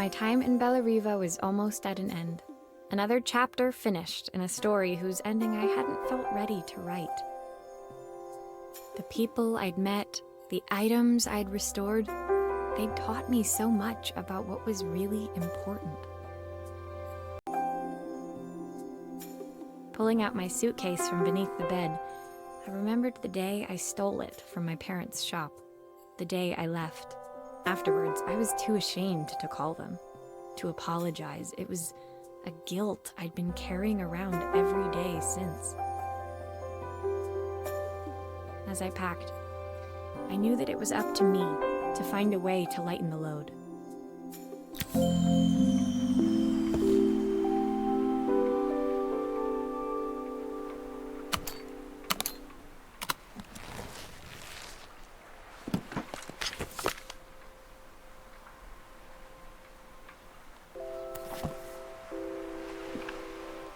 My time in Bellariva was almost at an end. Another chapter finished in a story whose ending I hadn't felt ready to write. The people I'd met, the items I'd restored, they'd taught me so much about what was really important. Pulling out my suitcase from beneath the bed, I remembered the day I stole it from my parents' shop, the day I left. Afterwards, I was too ashamed to call them, to apologize. It was a guilt I'd been carrying around every day since. As I packed, I knew that it was up to me to find a way to lighten the load.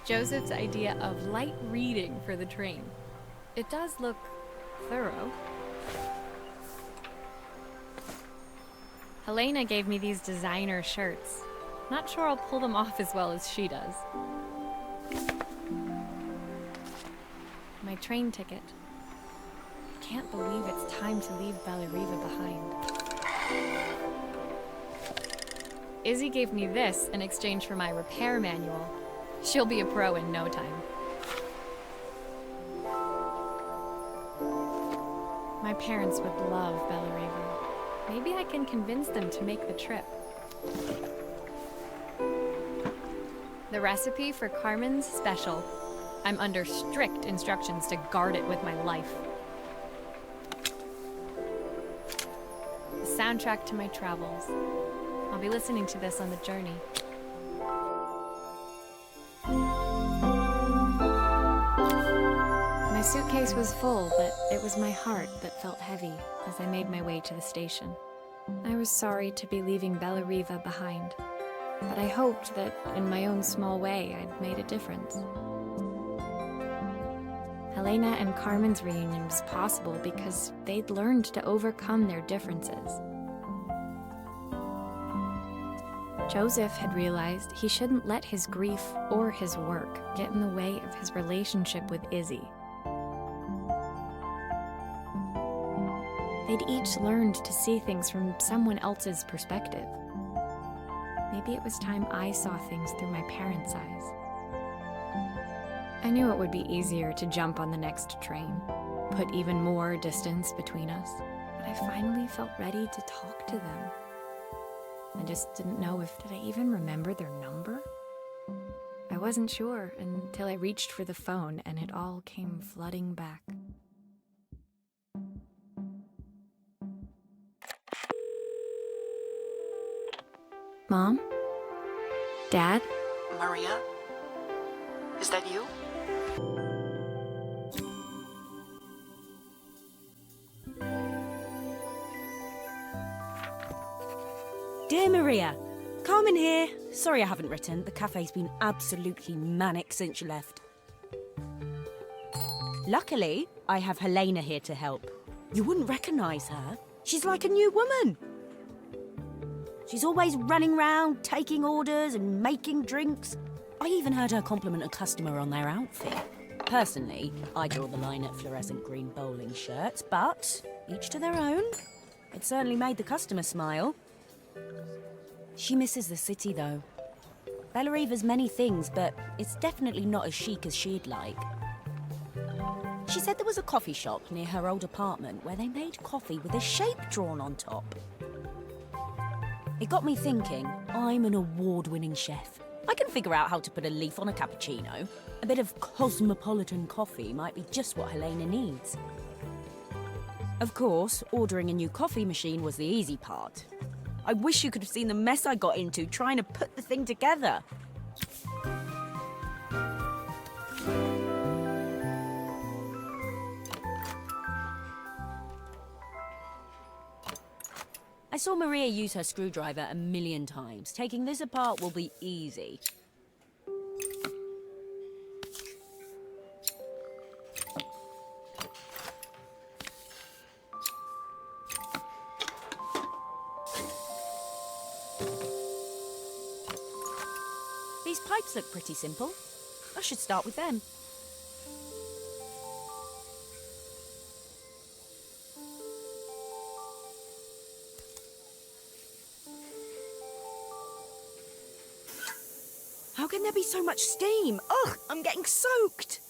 Joseph's idea of light reading for the train. It does look thorough. Helena gave me these designer shirts. Not sure I'll pull them off as well as she does. My train ticket. I can't believe it's time to leave Bellariva behind. Izzy gave me this in exchange for my repair manual. She'll be a pro in no time. My parents would love Bellariva. Maybe I can convince them to make the trip. The recipe for Carmen's special. I'm under strict instructions to guard it with my life. The soundtrack to my travels. I'll be listening to this on the journey. My suitcase was full, but it was my heart that felt heavy as I made my way to the station. I was sorry to be leaving Bellariva behind, but I hoped that, in my own small way, I'd made a difference. Helena and Carmen's reunion was possible because they'd learned to overcome their differences. Joseph had realized he shouldn't let his grief or his work get in the way of his relationship with Izzy. They'd each learned to see things from someone else's perspective. Maybe it was time I saw things through my parents' eyes. I knew it would be easier to jump on the next train, put even more distance between us, but I finally felt ready to talk to them. I just didn't know did I even remember their number? I wasn't sure until I reached for the phone and it all came flooding back. Mom? Dad? Maria? Is that you? Dear Maria, Carmen here. Sorry I haven't written. The cafe's been absolutely manic since you left. Luckily, I have Helena here to help. You wouldn't recognise her. She's like a new woman. She's always running round, taking orders and making drinks. I even heard her compliment a customer on their outfit. Personally, I draw the line at fluorescent green bowling shirts, but each to their own. It certainly made the customer smile. She misses the city, though. Bellariva's many things, but it's definitely not as chic as she'd like. She said there was a coffee shop near her old apartment where they made coffee with a shape drawn on top. It got me thinking, I'm an award-winning chef. I can figure out how to put a leaf on a cappuccino. A bit of cosmopolitan coffee might be just what Helena needs. Of course, ordering a new coffee machine was the easy part. I wish you could have seen the mess I got into trying to put the thing together. I saw Maria use her screwdriver a million times. Taking this apart will be easy. These pipes look pretty simple. I should start with them. How can there be so much steam? Ugh, I'm getting soaked.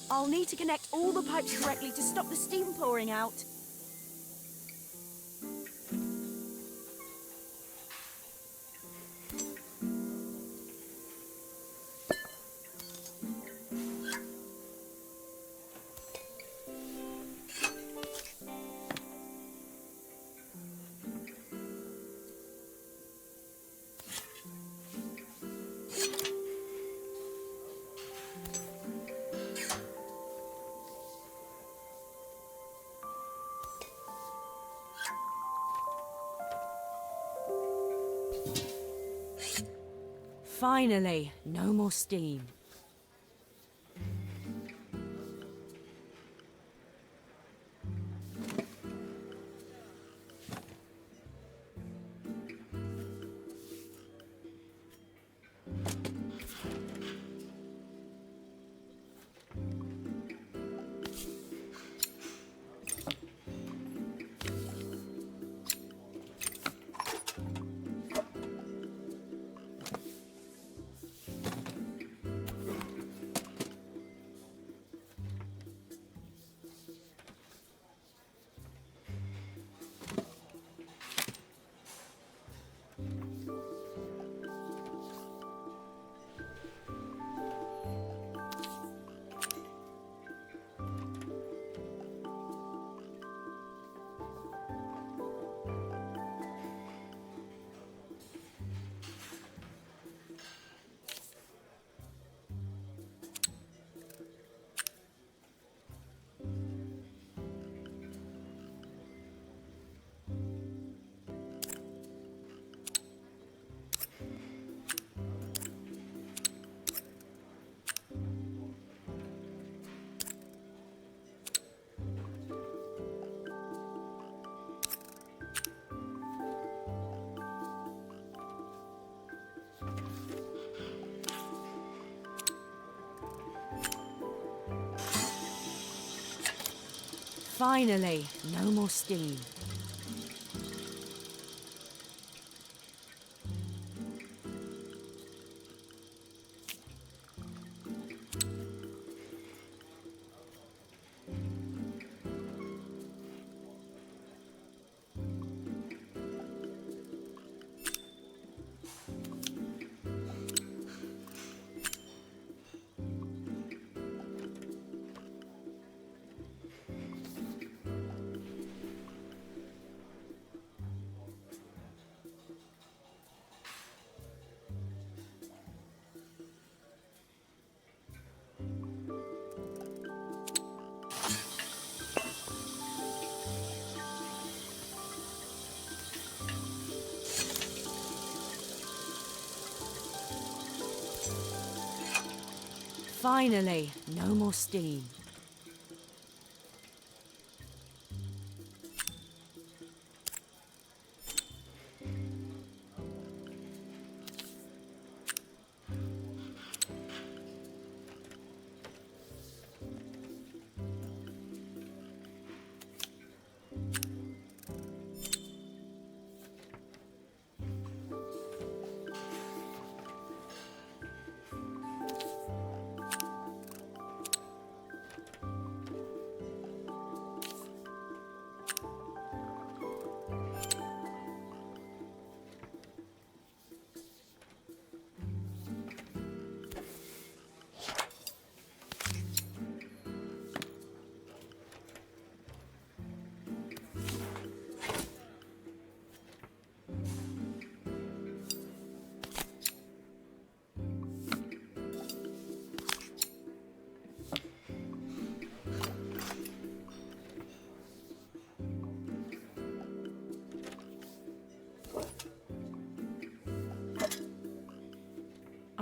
I'll need to connect all the pipes correctly to stop the steam pouring out. Finally, no more steam. Finally, no more steam. Finally, no more steam.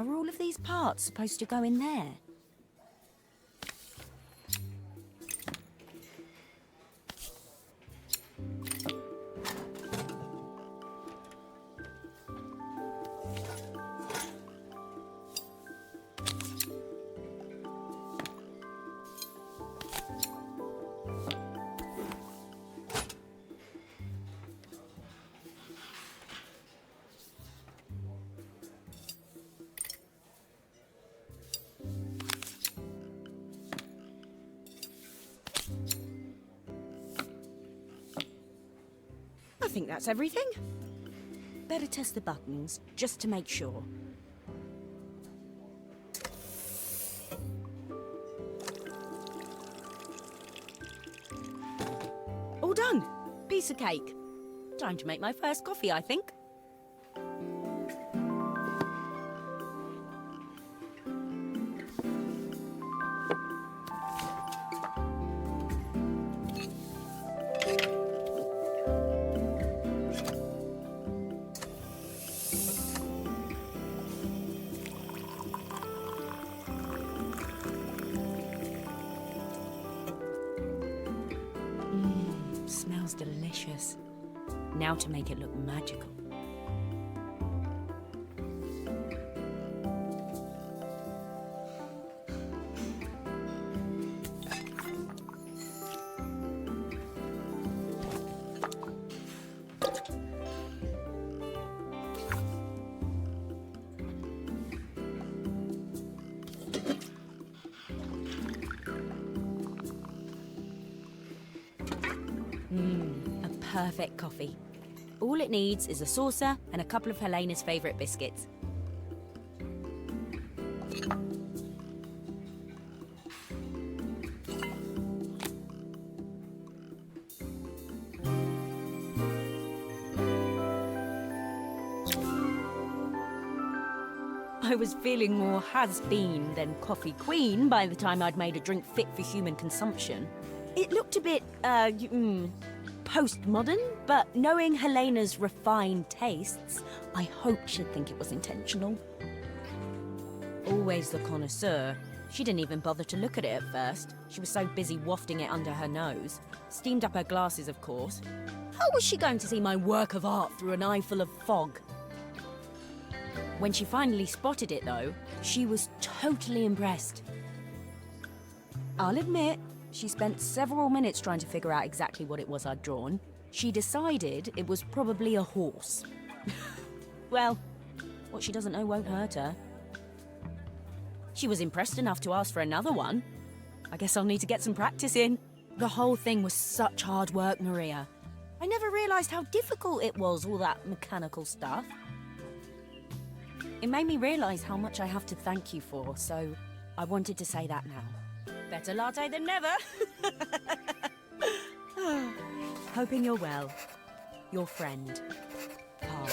Are all of these parts supposed to go in there? I think that's everything. Better test the buttons, just to make sure. All done. Piece of cake. Time to make my first coffee, I think. Smells delicious. Now to make it look magical. A perfect coffee. All it needs is a saucer and a couple of Helena's favourite biscuits. I was feeling more has-been than coffee queen by the time I'd made a drink fit for human consumption. It looked a bit, postmodern, but knowing Helena's refined tastes, I hope she'd think it was intentional. Always the connoisseur. She didn't even bother to look at it at first. She was so busy wafting it under her nose. Steamed up her glasses, of course. How was she going to see my work of art through an eyeful of fog? When she finally spotted it, though, she was totally impressed. I'll admit, she spent several minutes trying to figure out exactly what it was I'd drawn. She decided it was probably a horse. Well, what she doesn't know won't hurt her. She was impressed enough to ask for another one. I guess I'll need to get some practice in. The whole thing was such hard work, Maria. I never realised how difficult it was, all that mechanical stuff. It made me realise how much I have to thank you for, so I wanted to say that now. Better latte than never. Hoping you're well. Your friend, Carl.